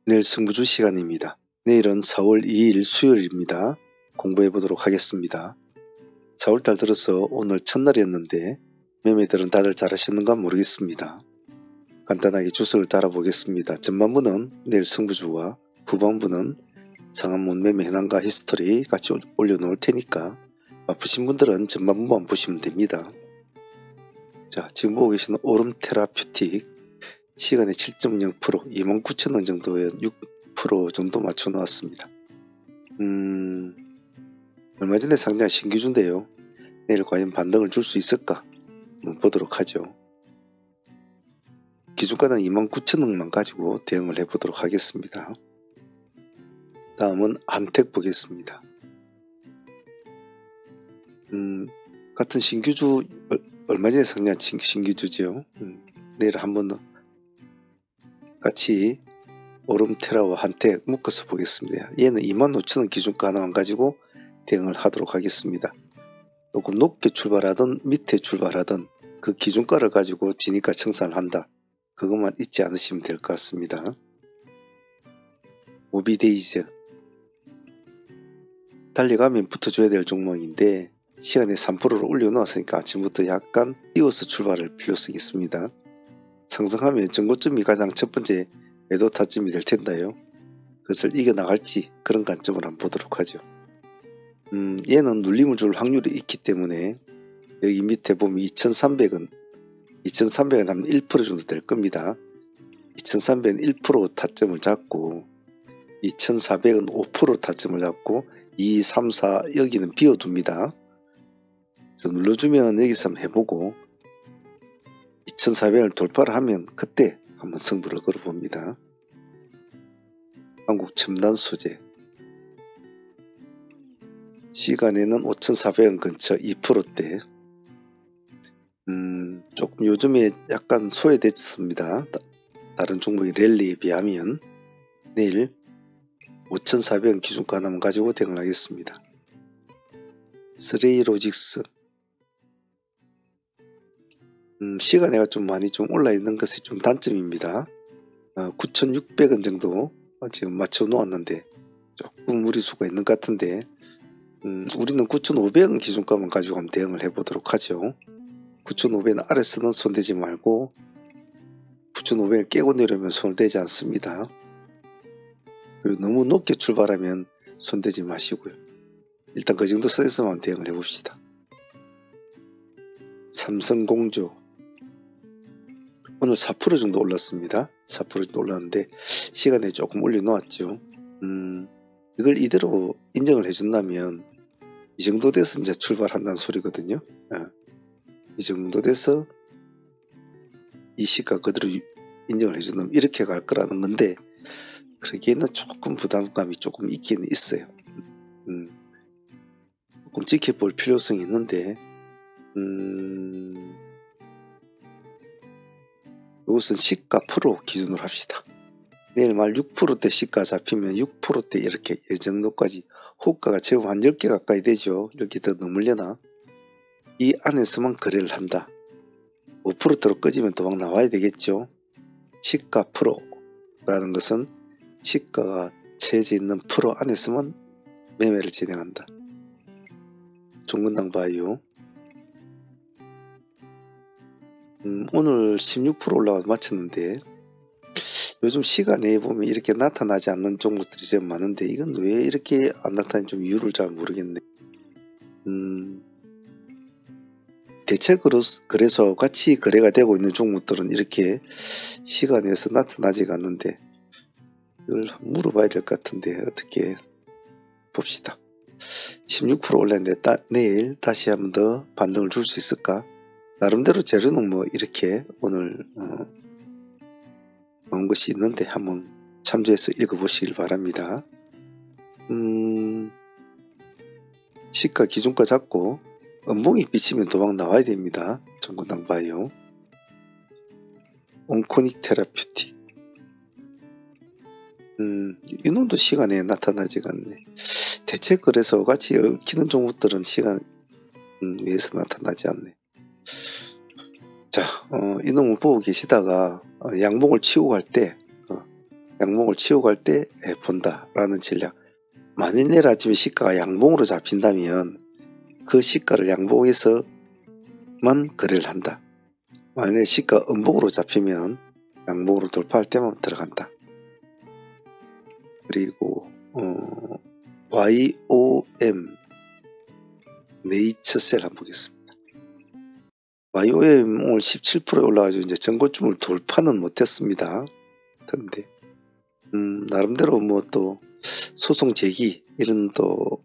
내일 승부주 시간입니다. 내일은 4월 2일 수요일입니다. 공부해 보도록 하겠습니다. 4월달 들어서 오늘 첫날이었는데 매매들은 다들 잘하시는가 모르겠습니다. 간단하게 주석을 달아보겠습니다. 전반부는 내일 승부주와 후반부는 상한문 매매 현황과 히스토리 같이 올려놓을 테니까 바쁘신 분들은 전반부만 보시면 됩니다. 자, 지금 보고 계시는 오름 테라퓨틱 시간에 7.0% 29,000원 정도에 6% 정도 맞춰 놓았습니다. 얼마 전에 상장한 신규주인데요. 내일 과연 반등을 줄 수 있을까? 한번 보도록 하죠. 기준가는 29,000원만 가지고 대응을 해보도록 하겠습니다. 다음은 안택 보겠습니다. 같은 신규주, 얼마 전에 상장한 신규주죠. 내일 한번 같이 오름테라와 한택 묶어서 보겠습니다. 얘는 25,000원 기준가 하나만 가지고 대응을 하도록 하겠습니다. 조금 높게 출발하든 밑에 출발하든 그 기준가를 가지고 진입가 청산을 한다. 그것만 잊지 않으시면 될 것 같습니다. 모비데이즈 달려가면 붙어줘야 될 종목인데 시간에 3%를 올려놓았으니까 아침부터 약간 띄워서 출발할 필요성이 있습니다. 상승하면 전고점이 가장 첫 번째 매도 타점이 될 텐데요. 그것을 이겨나갈지 그런 관점을 한번 보도록 하죠. 얘는 눌림을 줄 확률이 있기 때문에 여기 밑에 보면 2,300원 하면 1% 정도 될 겁니다. 2,300원 1% 타점을 잡고 2,400원 5% 타점을 잡고 2, 3, 4 여기는 비워둡니다. 그래서 눌러주면 여기서 한번 해보고 2,400원을 돌파를 하면 그때 한번 승부를 걸어봅니다. 한국첨단소재 시간에는 5,400원 근처 2%대 조금 요즘에 약간 소외됐습니다. 다른 종목의 랠리에 비하면 내일 5,400원 기준가 하나만 가지고 대응을 하겠습니다. 스레이로직스 시간에가 좀 많이 좀 올라 있는 것이 좀 단점입니다. 9,600원 정도 지금 맞춰 놓았는데 조금 무리수가 있는 것 같은데 우리는 9,500원 기준가만 가지고 한번 대응을 해보도록 하죠. 9,500원 아래서는 손대지 말고 9,500원 깨고 내려오면 손을 대지 않습니다. 그리고 너무 높게 출발하면 손대지 마시고요. 일단 그 정도 선에서만 대응을 해봅시다. 삼성공조 오늘 4% 정도 올랐습니다. 4% 정도 올랐는데 시간에 조금 올려놓았죠. 이걸 이대로 인정을 해준다면 이 정도 돼서 이제 출발한다는 소리거든요. 이 정도 돼서 이 시가 그대로 인정을 해준다면 이렇게 갈 거라는 건데 그러기에는 조금 부담감이 조금 있기는 있어요. 조금 지켜볼 필요성이 있는데 이것은 시가 프로 기준으로 합시다. 내일 말 6%대 시가 잡히면 6%대 이렇게 이 정도까지 호가가 제법 한 10개 가까이 되죠. 10개 더 넘으려나? 이 안에서만 거래를 한다. 5%대로 꺼지면 도망 나와야 되겠죠. 시가 프로라는 것은 시가가 채져 있는 프로 안에서만 매매를 진행한다. 종근당 바이오 오늘 16% 올라가서 마쳤는데 요즘 시간에 보면 이렇게 나타나지 않는 종목들이 제일 많은데 이건 왜 이렇게 안 나타나는지 좀 이유를 잘 모르겠네. 대체로 그래서 같이 거래가 되고 있는 종목들은 이렇게 시간에서 나타나지가 않는데 이걸 물어봐야 될 것 같은데 어떻게 봅시다. 16% 올랐는데 내일 다시 한번 더 반등을 줄 수 있을까? 나름대로 재료는 뭐 이렇게 오늘 나온 것이 있는데 한번 참조해서 읽어보시길 바랍니다. 시가 기준가 잡고 음봉이 비치면 도망 나와야 됩니다. 종근당 바이오 온코닉 테라퓨틱 이놈도 시간에 나타나지가 않네. 대체 그래서 같이 얽히는 종목들은 시간 위에서 나타나지 않네. 자, 이놈을 보고 계시다가 양봉을 치고 갈 때 양봉을 치고 갈 때 본다라는 전략. 만일 내일 아침에 시가가 양봉으로 잡힌다면 그 시가를 양봉에서만 거래를 한다. 만일 시가 음봉으로 잡히면 양봉으로 돌파할 때만 들어간다. 그리고 YOM 네이처셀 한번 보겠습니다. YOM 오늘 17% 올라가지고 이제 전고점을 돌파는 못했습니다. 근데 나름대로 뭐 또 소송 제기 이런 또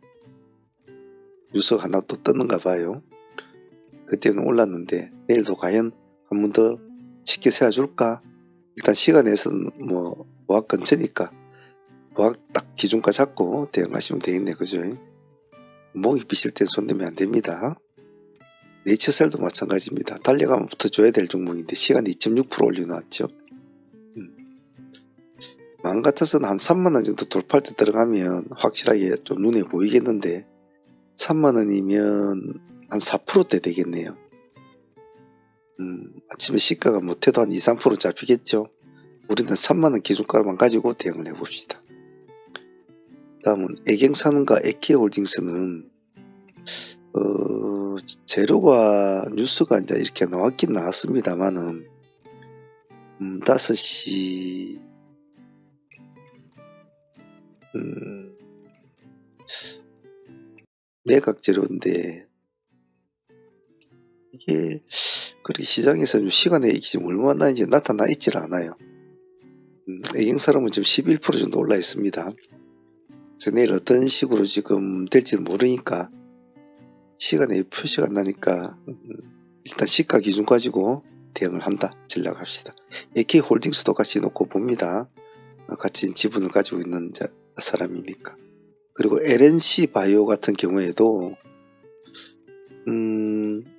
뉴스가 하나 또 떴는가 봐요. 그때는 올랐는데 내일도 과연 한 번 더 쉽게 세워줄까? 일단 시간에서는 뭐 보합 근처니까 보합 딱 기준가 잡고 대응하시면 되겠네, 그죠? 목이 비실 땐 손대면 안 됩니다. 네이처셀도 마찬가지입니다. 달려가면 붙어줘야 될 종목인데 시간 2.6% 올려놨죠. 마음 같아서는 한 3만원 정도 돌파할 때 들어가면 확실하게 좀 눈에 보이겠는데 3만원이면 한 4%대 되겠네요. 아침에 시가가 못해도 한 2~3% 잡히겠죠. 우리는 3만원 기준가로만 가지고 대응을 해봅시다. 다음은 애경산업과 에케홀딩스는 재료가 뉴스가 이제 이렇게 나왔긴 나왔습니다만은 5시 매각 재료인데 이게 그렇게 시장에서 시간에 지금 얼마나 이제 나타나 있질 않아요. 애경산업은 지금 11% 정도 올라 있습니다. 그래서 내일 어떤 식으로 지금 될지 모르니까 시간에 표시가 안 나니까 일단 시가 기준 가지고 대응을 한다 전략합시다. AK홀딩스도 같이 놓고 봅니다. 같이 지분을 가지고 있는 사람이니까. 그리고 LNC 바이오 같은 경우에도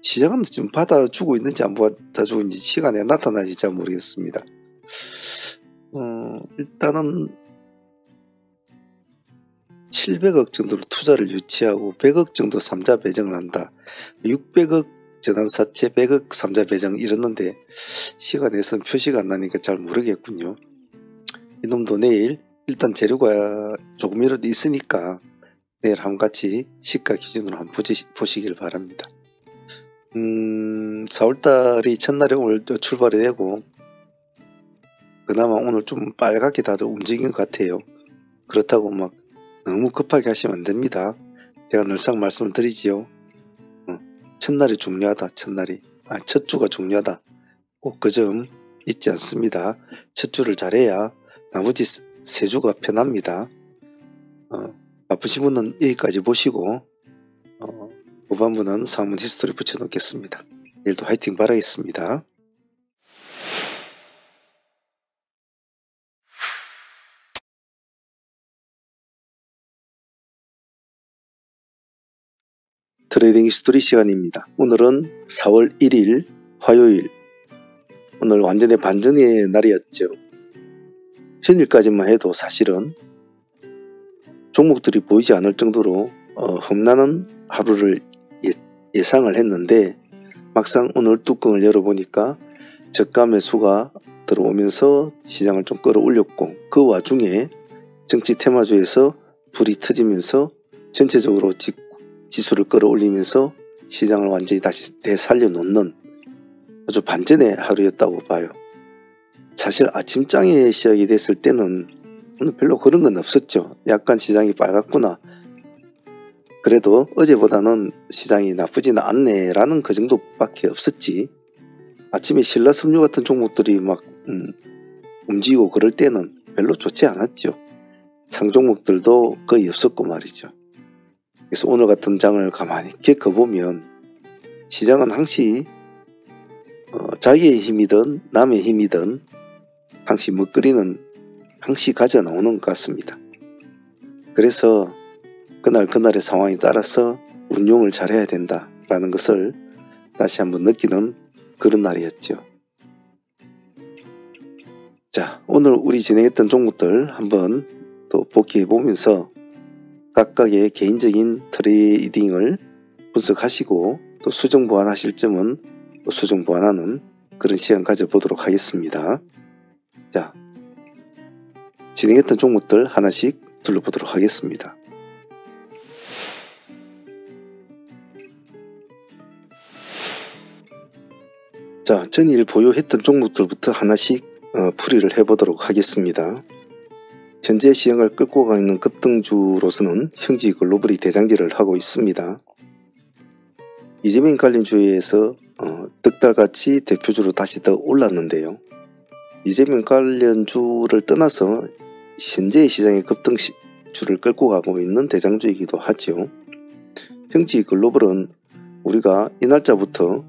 시장은 지금 받아주고 있는지 안 받아주고 있는지 시간에 나타나지 잘 모르겠습니다. 일단은 700억 정도로 투자를 유치하고 100억 정도 3자 배정을 한다. 600억 재단사채 100억 3자 배정 이랬는데 시간에서는 표시가 안 나니까 잘 모르겠군요. 이놈도 내일 일단 재료가 조금이라도 있으니까 내일 한번 같이 시가 기준으로 한번 보시길 바랍니다. 4월달이 첫날에 오늘 또 출발이 되고 그나마 오늘 좀 빨갛게 다들 움직인 것 같아요. 그렇다고 막 너무 급하게 하시면 안 됩니다. 제가 늘상 말씀을 드리지요. 첫날이 중요하다. 첫 주가 중요하다. 꼭 그 점 잊지 않습니다. 첫 주를 잘해야 나머지 세 주가 편합니다. 바쁘신 분은 여기까지 보시고 후반부는 상문 히스토리 붙여놓겠습니다. 내일도 화이팅 바라겠습니다. 트레이딩 히스토리 시간입니다. 오늘은 4월 1일 화요일. 오늘 완전히 반전의 날이었죠. 전일까지만 해도 사실은 종목들이 보이지 않을 정도로 험난한 하루를 예상을 했는데 막상 오늘 뚜껑을 열어보니까 저가 매수가 들어오면서 시장을 좀 끌어올렸고 그 와중에 정치 테마주에서 불이 터지면서 전체적으로 지수를 끌어올리면서 시장을 완전히 다시 되살려 놓는 아주 반전의 하루였다고 봐요. 사실 아침장에 시작이 됐을 때는 오늘 별로 그런 건 없었죠. 약간 시장이 빨갛구나. 그래도 어제보다는 시장이 나쁘지는 않네 라는 그 정도밖에 없었지. 아침에 신라섬유 같은 종목들이 막 움직이고 그럴 때는 별로 좋지 않았죠. 상종목들도 거의 없었고 말이죠. 그래서 오늘 같은 장을 가만히 겪어보면 시장은 항시 자기의 힘이든 남의 힘이든 항시 먹거리는 항시 가져 나오는 것 같습니다. 그래서 그날의 상황에 따라서 운용을 잘해야 된다라는 것을 다시 한번 느끼는 그런 날이었죠. 자, 오늘 우리 진행했던 종목들 한번 또 복귀해 보면서 각각의 개인적인 트레이딩을 분석하시고 또 수정 보완하실 점은 또 수정 보완하는 그런 시간 가져보도록 하겠습니다. 자, 진행했던 종목들 하나씩 둘러보도록 하겠습니다. 자, 전일 보유했던 종목들부터 하나씩 풀이를 해보도록 하겠습니다. 현재 시장을 끌고 가는 급등주로서는 형지글로벌이 대장질을 하고 있습니다. 이재명 관련주에서 득달같이 대표주로 다시 더 올랐는데요. 이재명 관련주를 떠나서 현재의 시장의 급등주를 끌고 가고 있는 대장주이기도 하죠. 형지글로벌은 우리가 이 날짜부터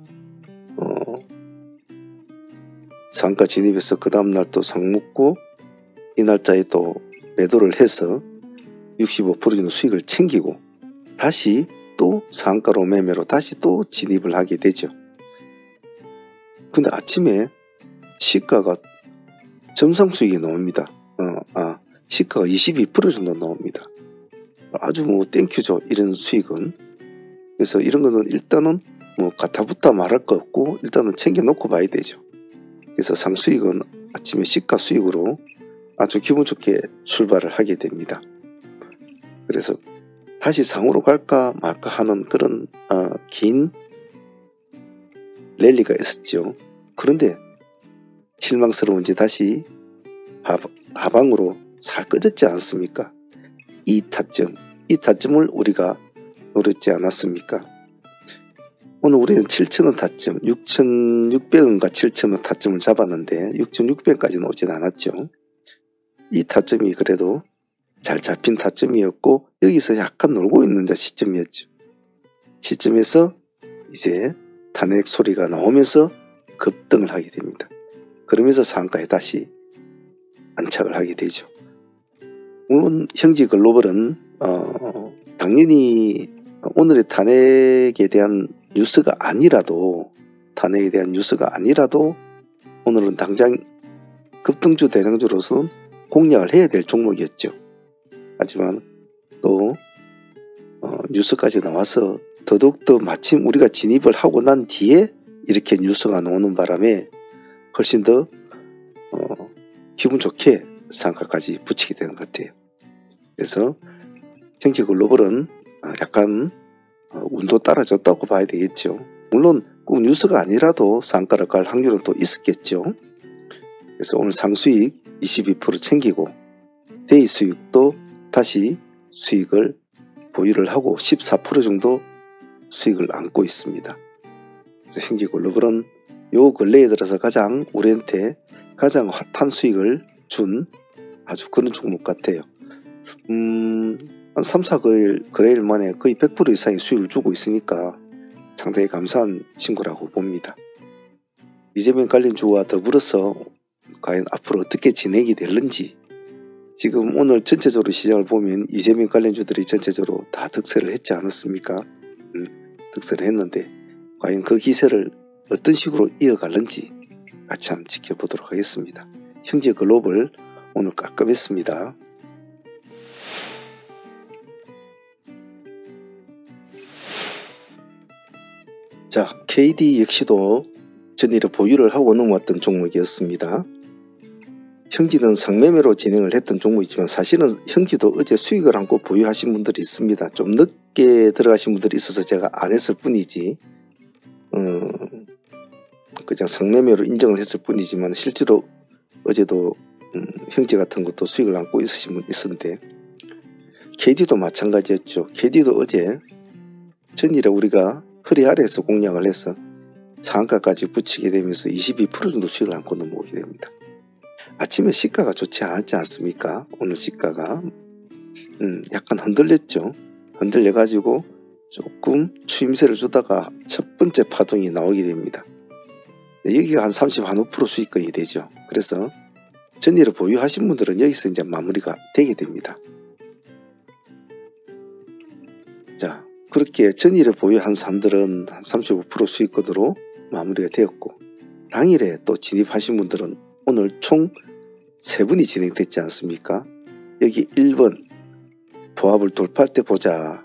상가 진입해서 그 다음날 또 상묻고 이 날짜에 또 매도를 해서 65% 정도 수익을 챙기고 다시 또 상가로 매매로 다시 또 진입을 하게 되죠. 근데 아침에 시가가 점상 수익이 나옵니다. 시가가 22% 정도 나옵니다. 아주 뭐 땡큐죠, 이런 수익은. 그래서 이런 거는 일단은 뭐 가타부타 말할 거 없고 일단은 챙겨 놓고 봐야 되죠. 그래서 상수익은 아침에 시가 수익으로 아주 기분 좋게 출발을 하게 됩니다. 그래서 다시 상으로 갈까 말까 하는 그런 긴 랠리가 있었죠. 그런데 실망스러운지 다시 하방으로 살 꺼졌지 않습니까? 이 타점을 우리가 노렸지 않았습니까? 오늘 우리는 7,000원 타점, 6,600원과 7,000원 타점을 잡았는데 6,600원까지는 오진 않았죠. 이 타점이 그래도 잘 잡힌 타점이었고 여기서 약간 놀고 있는 시점이었죠. 시점에서 이제 탄핵 소리가 나오면서 급등을 하게 됩니다. 그러면서 상가에 다시 안착을 하게 되죠. 물론 형지글로벌은 당연히 오늘의 탄핵에 대한 뉴스가 아니라도 오늘은 당장 급등주 대장주로서는 공략을 해야 될 종목이었죠. 하지만 또 뉴스까지 나와서 더더욱더 마침 우리가 진입을 하고 난 뒤에 이렇게 뉴스가 나오는 바람에 훨씬 더 기분 좋게 상가까지 붙이게 되는 것 같아요. 그래서 형지글로벌은 약간 운도 따라줬다고 봐야 되겠죠. 물론 꼭 뉴스가 아니라도 상가를 갈 확률은 또 있었겠죠. 그래서 오늘 상수익 22% 챙기고 데이 수익도 다시 수익을 보유를 하고 14% 정도 수익을 안고 있습니다. 그래서 형지글로벌은 요 근래에 들어서 가장 우리한테 가장 핫한 수익을 준 아주 그런 종목 같아요. 한 3, 4거래일 만에 거의 100% 이상의 수익을 주고 있으니까 상당히 감사한 친구라고 봅니다. 이재명 관련주와 더불어서 과연 앞으로 어떻게 진행이 될는지, 지금 오늘 전체적으로 시장을 보면 이재명 관련주들이 전체적으로 다 득세를 했지 않았습니까? 득세를 했는데 과연 그 기세를 어떤 식으로 이어갈는지 같이 한번 지켜보도록 하겠습니다. 형지글로벌 오늘 깎음했습니다. 자, KD 역시도 전일에 보유를 하고 넘어왔던 종목이었습니다. 형지는 상매매로 진행을 했던 종목이지만 사실은 형지도 어제 수익을 안고 보유하신 분들이 있습니다. 좀 늦게 들어가신 분들이 있어서 제가 안 했을 뿐이지 그냥 상매매로 인정을 했을 뿐이지만 실제로 어제도 형지 같은 것도 수익을 안고 있으신 분 있었는데 KD도 마찬가지였죠. KD도 어제 전일에 우리가 허리 아래에서 공략을 해서 상한가까지 붙이게 되면서 22% 정도 수익을 안고 넘어오게 됩니다. 아침에 시가가 좋지 않았지 않습니까? 오늘 시가가 약간 흔들렸죠. 흔들려 가지고 조금 추임새를 주다가 첫 번째 파동이 나오게 됩니다. 여기가 한 30, 한 5% 수익권이 되죠. 그래서 전일을 보유하신 분들은 여기서 이제 마무리가 되게 됩니다. 자, 그렇게 전일에 보유한 사람들은 한 35% 수익권으로 마무리가 되었고 당일에 또 진입하신 분들은 오늘 총 3분이 진행됐지 않습니까? 여기 1번 보합을 돌파할 때 보자.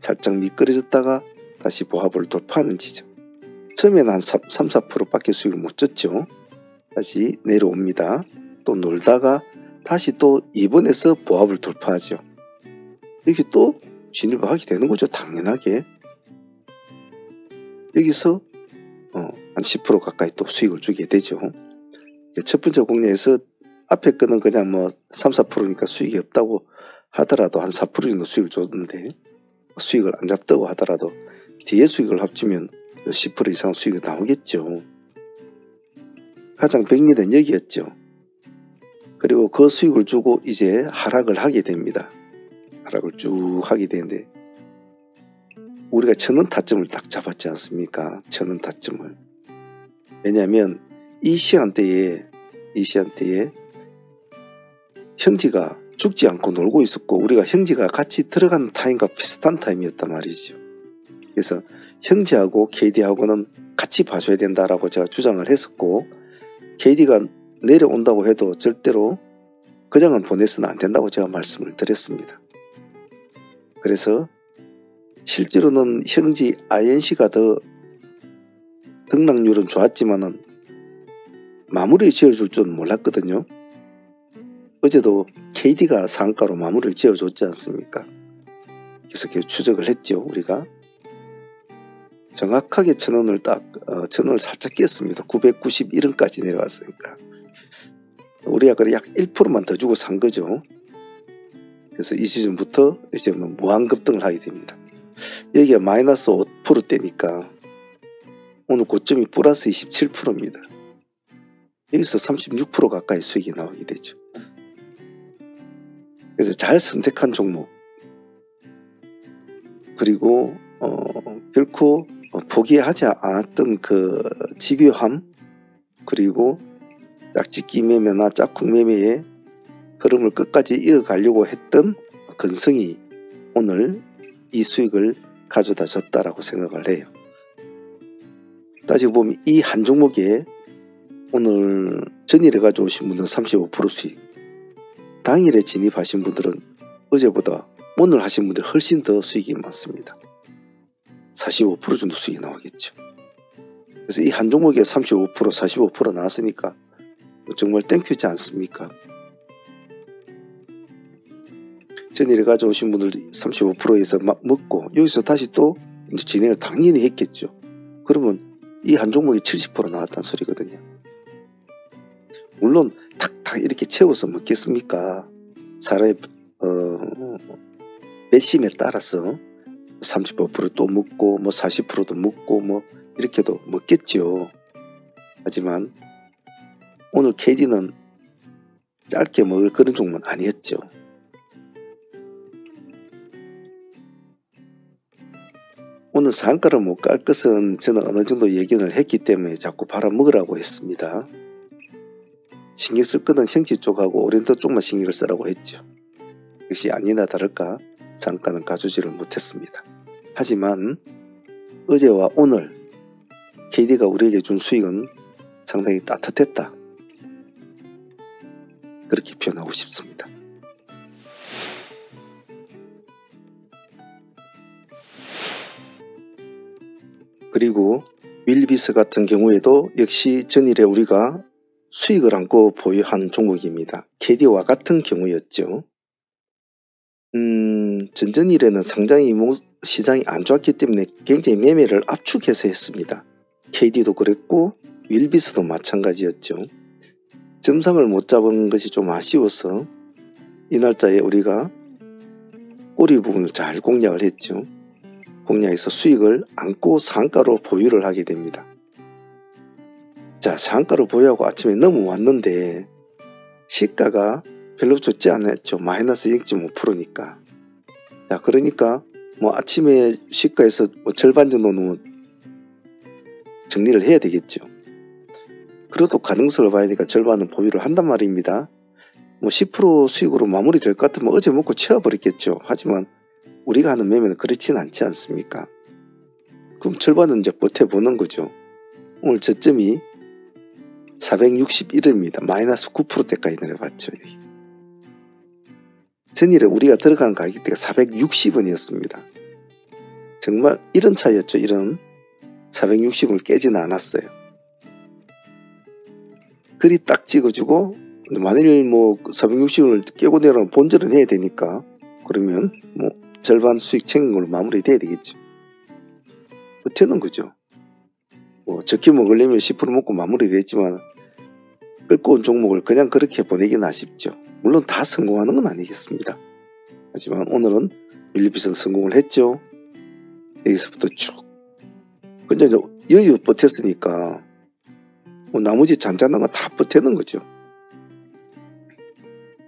살짝 미끄러졌다가 다시 보합을 돌파하는 지점. 처음에는 한 3, 4% 밖에 수익을 못 줬죠. 다시 내려옵니다. 또 놀다가 다시 또 2번에서 보합을 돌파하죠. 여기 또 진입하게 되는 거죠. 당연하게. 여기서 한 10% 가까이 또 수익을 주게 되죠. 첫 번째 공략에서 앞에 거는 그냥 뭐 3, 4%니까 수익이 없다고 하더라도 한 4% 정도 수익을 줬는데, 수익을 안 잡다고 하더라도 뒤에 수익을 합치면 10% 이상 수익이 나오겠죠. 가장 백미는 여기였죠. 그리고 그 수익을 주고 이제 하락을 하게 됩니다. 하락을 쭉 하게 되는데, 우리가 1000원 타점을 딱 잡았지 않습니까? 1000원 타점을. 왜냐하면 이 시간대에 형제가 죽지 않고 놀고 있었고, 우리가 형제가 같이 들어가는 타임과 비슷한 타임이었단 말이죠. 그래서 형제하고 KD하고는 같이 봐줘야 된다라고 제가 주장을 했었고, KD가 내려온다고 해도 절대로 그냥은 보내서는 안 된다고 제가 말씀을 드렸습니다. 그래서 실제로는 형제 INC가 더 등락률은 좋았지만은 마무리 지어줄 줄은 몰랐거든요. 어제도 KD가 상가로 마무리를 지어줬지 않습니까? 그래서 추적을 했죠. 우리가 정확하게 1000원을 딱 1000원을 살짝 깼습니다. 991원까지 내려왔으니까 우리가 그래 약 1%만 더 주고 산 거죠. 그래서 이 시즌부터 이제 뭐 무한급등을 하게 됩니다. 여기가 마이너스 5%대니까 오늘 고점이 플러스 27%입니다. 여기서 36% 가까이 수익이 나오게 되죠. 그래서 잘 선택한 종목, 그리고 결코 포기하지 않았던 그 집요함, 그리고 짝짓기 매매나 짝꿍 매매의 흐름을 끝까지 이어가려고 했던 근성이 오늘 이 수익을 가져다 줬다라고 생각을 해요. 따지고 보면 이 한 종목에 오늘 전일에 가져오신 분들은 35% 수익, 당일에 진입하신 분들은 어제보다 오늘 하신 분들 훨씬 더 수익이 많습니다. 45% 정도 수익이 나오겠죠. 그래서 이 한 종목에 35%, 45% 나왔으니까 정말 땡큐지 않습니까? 전일에 가져오신 분들 35%에서 먹고 여기서 다시 또 이제 진행을 당연히 했겠죠. 그러면 이 한 종목이 70% 나왔다는 소리거든요. 물론 탁탁 이렇게 채워서 먹겠습니까? 사람의 매심에 따라서 35%도 먹고 뭐 40%도 먹고 뭐 이렇게도 먹겠죠. 하지만 오늘 KD는 짧게 먹을 그런 종목은 아니었죠. 오늘 상가를 못 갈 것은 저는 어느 정도 예견을 했기 때문에 자꾸 팔아먹으라고 했습니다. 신경 쓸 거는 형제 쪽하고 오렌터 쪽만 신경을 쓰라고 했죠. 역시 아니나 다를까 상가는 가주지를 못했습니다. 하지만 어제와 오늘 KD가 우리에게 준 수익은 상당히 따뜻했다, 그렇게 표현하고 싶습니다. 그리고 윌비스 같은 경우에도 역시 전일에 우리가 수익을 안고 보유한 종목입니다. KD와 같은 경우였죠. 전전일에는 상당히 시장이 안 좋았기 때문에 굉장히 매매를 압축해서 했습니다. KD도 그랬고 윌비스도 마찬가지였죠. 점상을 못 잡은 것이 좀 아쉬워서 이 날짜에 우리가 꼬리 부분을 잘 공략을 했죠. 공략해서 수익을 안고 상가로 보유를 하게 됩니다. 자, 상가로 보유하고 아침에 넘어왔는데 시가가 별로 좋지 않았죠. 마이너스 0.5%니까. 자, 그러니까 뭐 아침에 시가에서 뭐 절반 정도는 정리를 해야 되겠죠. 그래도 가능성을 봐야 되니까 절반은 보유를 한단 말입니다. 뭐 10% 수익으로 마무리될 것 같으면 어제 먹고 치워버렸겠죠. 하지만 우리가 하는 매매는 그렇지는 않지 않습니까? 그럼 절반은 이제 버텨보는 거죠. 오늘 저점이 461원입니다. 마이너스 9%대까지 내려봤죠. 전일에 우리가 들어간 가격대가 460원이었습니다. 정말 이런 차이였죠. 이런 460원을 깨지는 않았어요. 그리 딱 찍어주고 만일 뭐 460을 깨고 내려면 본전은 해야 되니까 그러면 뭐 절반 수익 챙긴 걸로 마무리돼야 되겠죠. 버티는 거죠. 뭐 적게 먹으려면 10% 먹고 마무리됐지만 끌고 온 종목을 그냥 그렇게 보내기는 아쉽죠. 물론 다 성공하는 건 아니겠습니다. 하지만 오늘은 윌리비슨 성공을 했죠. 여기서부터 쭉. 근데 이제 여유 버텼으니까 뭐 나머지 잔잔한 거 다 버티는 거죠.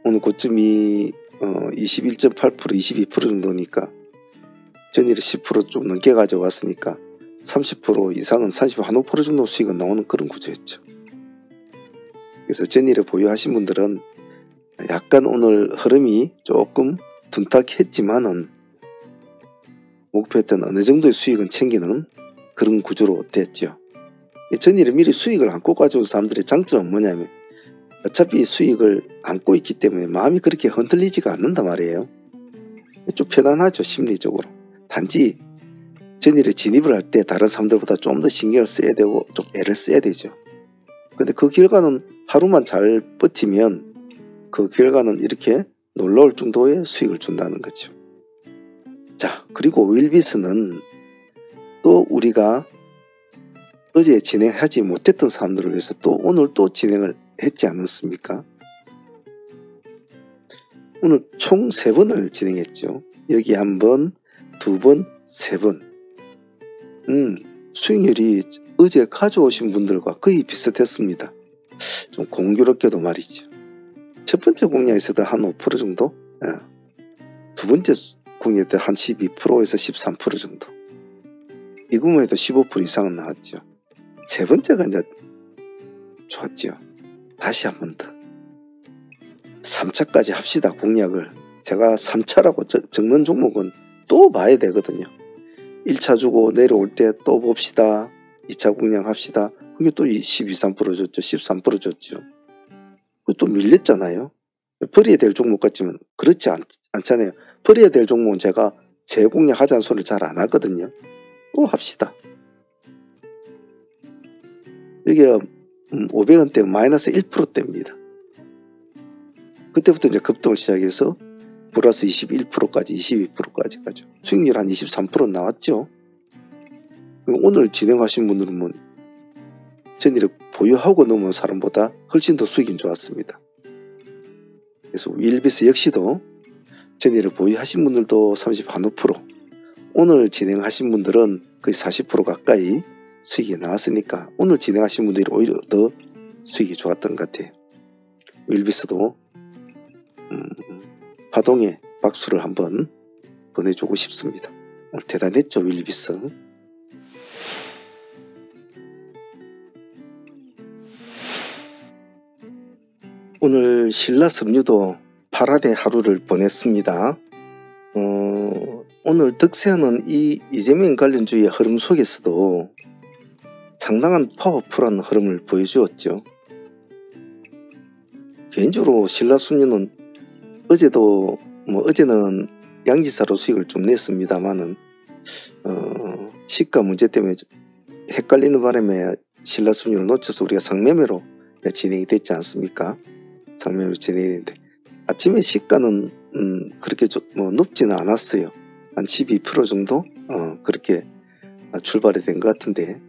오늘 고점이 21.8% 22% 정도니까 전일에 10% 좀 넘게 가져왔으니까 30% 이상은 35% 정도 수익은 나오는 그런 구조였죠. 그래서 전일에 보유하신 분들은 약간 오늘 흐름이 조금 둔탁했지만은 목표했던 어느 정도의 수익은 챙기는 그런 구조로 됐죠. 전일에 미리 수익을 안고 가져온 사람들의 장점은 뭐냐면 어차피 수익을 안고 있기 때문에 마음이 그렇게 흔들리지가 않는단 말이에요. 좀 편안하죠, 심리적으로. 단지 전일에 진입을 할 때 다른 사람들보다 좀 더 신경을 써야 되고 좀 애를 써야 되죠. 근데 그 결과는 하루만 잘 버티면 그 결과는 이렇게 놀라울 정도의 수익을 준다는 거죠. 자, 그리고 윌비스는 또 우리가 어제 진행하지 못했던 사람들을 위해서 또 오늘 또 진행을 했지 않았습니까? 오늘 총 3번을 진행했죠. 여기 1번, 2번, 3번. 수익률이 어제 가져오신 분들과 거의 비슷했습니다. 좀 공교롭게도 말이죠. 첫 번째 공략에서도 한 5% 정도? 두 번째 공략 때 한 12%에서 13% 정도. 이구모에도 15% 이상은 나왔죠. 세 번째가 이제 좋았죠. 다시 한 번 더. 3차까지 합시다, 공략을. 제가 3차라고 적는 종목은 또 봐야 되거든요. 1차 주고 내려올 때 또 봅시다. 2차 공략 합시다. 그게 또 12, 13% 줬죠. 13% 줬죠. 또 밀렸잖아요. 버려야 될 종목 같지만 그렇지 않잖아요. 버려야 될 종목은 제가 재공략 하자는 소리를 잘 안 하거든요. 또 합시다. 이게 500원대 마이너스 1%대입니다. 그때부터 이제 급등을 시작해서 플러스 21%까지 22%까지 가죠. 수익률 한 23% 나왔죠. 오늘 진행하신 분들은 뭐 전일에 보유하고 넘은 사람보다 훨씬 더 수익이 좋았습니다. 그래서 윌비스 역시도 전일에 보유하신 분들도 30% 오늘 진행하신 분들은 거의 40% 가까이 수익이 나왔으니까 오늘 진행하신 분들이 오히려 더 수익이 좋았던 것 같아요. 윌비스도 파동에 박수를 한번 보내주고 싶습니다. 오늘 대단했죠, 윌비스. 오늘 신라섬유도 파라데 하루를 보냈습니다. 오늘 득세하는 이 이재명 관련주의 흐름 속에서도 상당한 파워풀한 흐름을 보여주었죠. 개인적으로 신라섬유는 어제도 어제는 양지사로 수익을 좀 냈습니다만은 시가 문제 때문에 헷갈리는 바람에 신라섬유를 놓쳐서 우리가 상매매로 진행이 됐지 않습니까? 상매매로 진행이 됐는데 아침에 시가는 그렇게 높지는 않았어요. 한 12% 정도 그렇게 출발이 된 것 같은데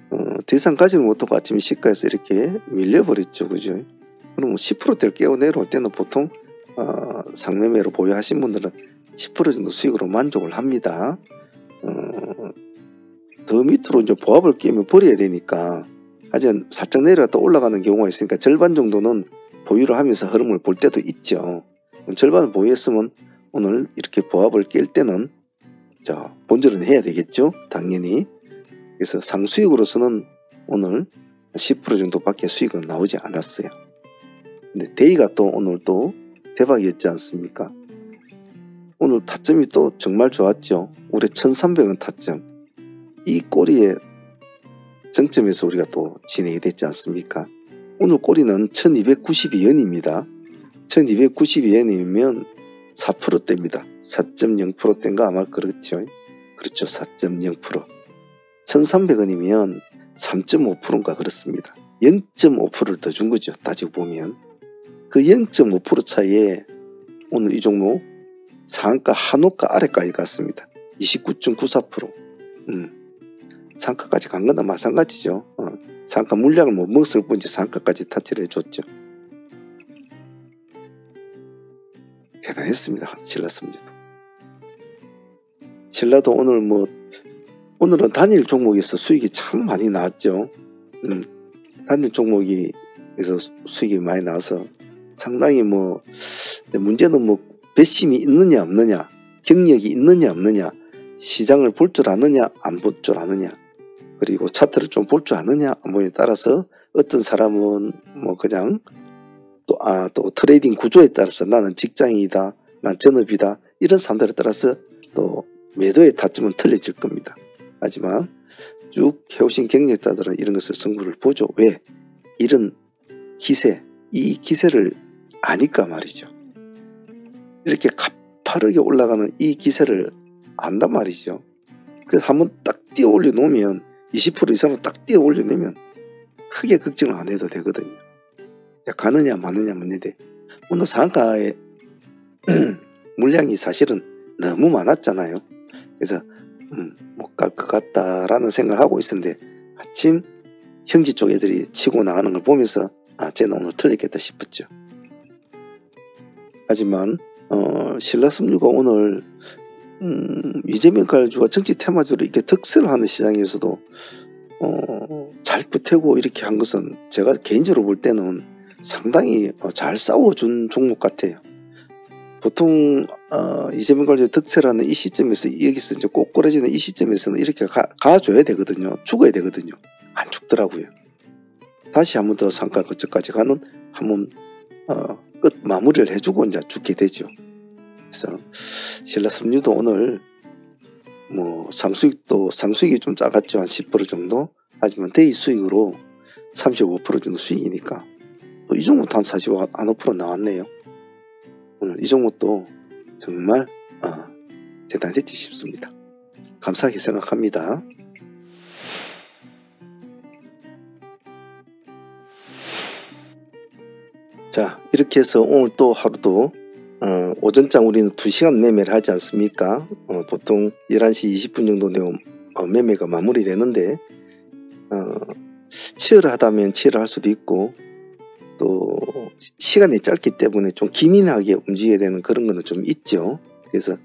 더 이상 가지를 못하고 아침에 시가에서 이렇게 밀려버렸죠. 그죠? 그럼 10%대를 깨고 내려올 때는 보통 상매매로 보유하신 분들은 10% 정도 수익으로 만족을 합니다. 더 밑으로 이제 보합을 끼면 버려야 되니까 하지만 살짝 내려갔다 올라가는 경우가 있으니까 절반 정도는 보유를 하면서 흐름을 볼 때도 있죠. 절반을 보유했으면 오늘 이렇게 보합을 깰 때는 자 본전은 해야 되겠죠. 당연히. 그래서 상수익으로서는 오늘 10% 정도밖에 수익은 나오지 않았어요. 근데 데이가 또 오늘 또 대박이었지 않습니까? 오늘 타점이 또 정말 좋았죠. 올해 1300원 타점. 이 꼬리에 정점에서 우리가 또 진행이 됐지 않습니까? 오늘 꼬리는 1292원입니다. 1292원이면 4%대입니다. 4.0%대인가 아마 그렇죠. 그렇죠. 4.0%. 1300원이면 3.5%인가 그렇습니다. 0.5%를 더 준 거죠. 따지고 보면. 그 0.5% 차이에 오늘 이 종목 상한가 한호가 아래까지 갔습니다. 29.94%. 상한가까지 간 거나 마찬가지죠. 상한가 물량을 못 먹었을 뿐이지 상한가까지 타치를 해줬죠. 대단했습니다. 신라섬유도. 신라도 오늘은 단일 종목에서 수익이 참 많이 나왔죠. 단일 종목에서 수익이 많이 나와서 상당히 문제는 배심이 있느냐 없느냐, 경력이 있느냐 없느냐, 시장을 볼 줄 아느냐 안 볼 줄 아느냐, 그리고 차트를 좀 볼 줄 아느냐 안 보냐에 따라서 어떤 사람은 그냥 또 트레이딩 구조에 따라서 나는 직장이다, 난 전업이다, 이런 사람들에 따라서 또 매도의 타점은 틀려질 겁니다. 하지만 쭉 해오신 경력자들은 이런 것을 승부를 보죠. 왜? 이런 기세, 이 기세를 아니까 말이죠. 이렇게 가파르게 올라가는 이 기세를 안단 말이죠. 그래서 한번 딱 띄어 올려 놓으면 20% 이상으로 딱 띄어 올려 놓으면 크게 걱정을 안 해도 되거든요. 가느냐 마느냐 문제인데 오늘 상한가에 물량이 사실은 너무 많았잖아요. 그래서 못 갈 것 같다라는 생각을 하고 있었는데 마침 형제 쪽 애들이 치고 나가는 걸 보면서 쟤는 오늘 틀리겠다 싶었죠. 하지만 신라섬유가 오늘 이재명 가을주가 정치 테마주로 이렇게 득세를 하는 시장에서도 잘 버티고 이렇게 한 것은 제가 개인적으로 볼 때는 상당히 잘 싸워준 종목 같아요. 보통 이재명 가을주 득세를 하는 이 시점에서 여기서 이제 꼬꾸라지는 이 시점에서는 이렇게 가줘야 되거든요. 죽어야 되거든요. 안 죽더라고요. 다시 한 번 더 상가 거쳐까지 가는 한번 끝 마무리를 해주고 이제 죽게 되죠. 그래서 신라섬유도 오늘 상수익이 좀 작았죠. 한 10% 정도. 하지만 대입 수익으로 35% 정도 수익이니까 또 이 종목도 한 45% 나왔네요. 오늘 이 종목도 정말 대단했지 싶습니다. 감사하게 생각합니다. 자, 이렇게 해서 오늘 또 하루도 오전장 우리는 2시간 매매를 하지 않습니까? 보통 11시 20분 정도 되면 매매가 마무리되는데 치열하다면 치열할 수도 있고 또 시간이 짧기 때문에 좀 기민하게 움직여야 되는 그런 거는 좀 있죠. 그래서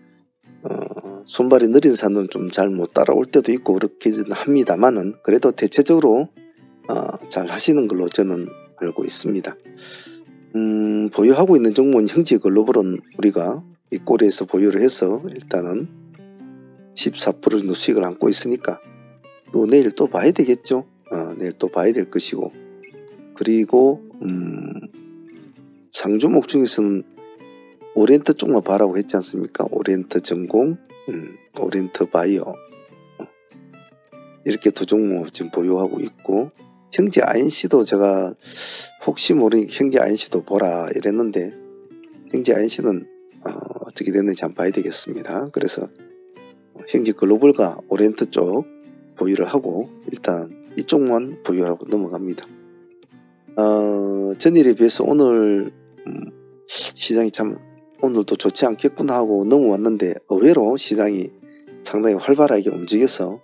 손발이 느린 사람은 좀 잘 못 따라올 때도 있고 그렇게는 합니다만은 그래도 대체적으로 잘 하시는 걸로 저는 알고 있습니다. 보유하고 있는 종목은 형제글로벌은 우리가 이 꼬리에서 보유를 해서 일단은 14% 정도 수익을 안고 있으니까 또 내일 또 봐야 되겠죠. 내일 또 봐야 될 것이고, 그리고 상주목 중에서는 오리엔트 쪽만 봐라고 했지 않습니까? 오리엔트 전공, 오리엔트 바이오, 이렇게 두 종목 지금 보유하고 있고, 형제 INC도 제가 혹시 모르니 형제 INC도 보라 이랬는데 형제 INC는 어떻게 됐는지 한번 봐야 되겠습니다. 그래서 형제 글로벌과 오리엔트 쪽 보유를 하고 일단 이쪽만 보유하고 넘어갑니다. 전일에 비해서 오늘 시장이 참 오늘도 좋지 않겠구나 하고 넘어왔는데 의외로 시장이 상당히 활발하게 움직여서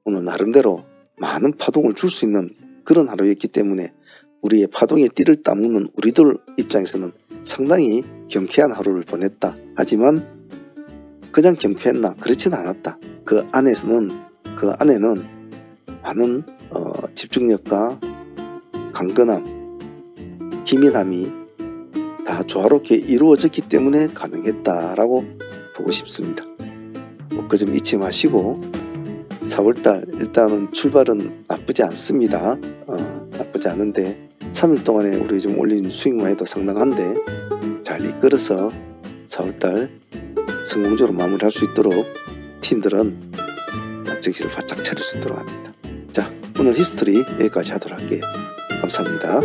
오늘 나름대로 많은 파동을 줄 수 있는 그런 하루였기 때문에 우리의 파동에 띠를 따먹는 우리들 입장에서는 상당히 경쾌한 하루를 보냈다. 하지만 그냥 경쾌했나? 그렇진 않았다. 그 안에는 많은 집중력과 강건함, 기민함이 다 조화롭게 이루어졌기 때문에 가능했다라고 보고 싶습니다. 그 점 잊지 마시고 4월달 일단은 출발은 나쁘지 않습니다. 나쁘지 않은데 3일 동안에 우리 지금 올린 수익만 해도 상당한데 잘 이끌어서 4월달 성공적으로 마무리할 수 있도록 팀들은 정신을 바짝 차릴 수 있도록 합니다. 자, 오늘 히스토리 여기까지 하도록 할게요. 감사합니다.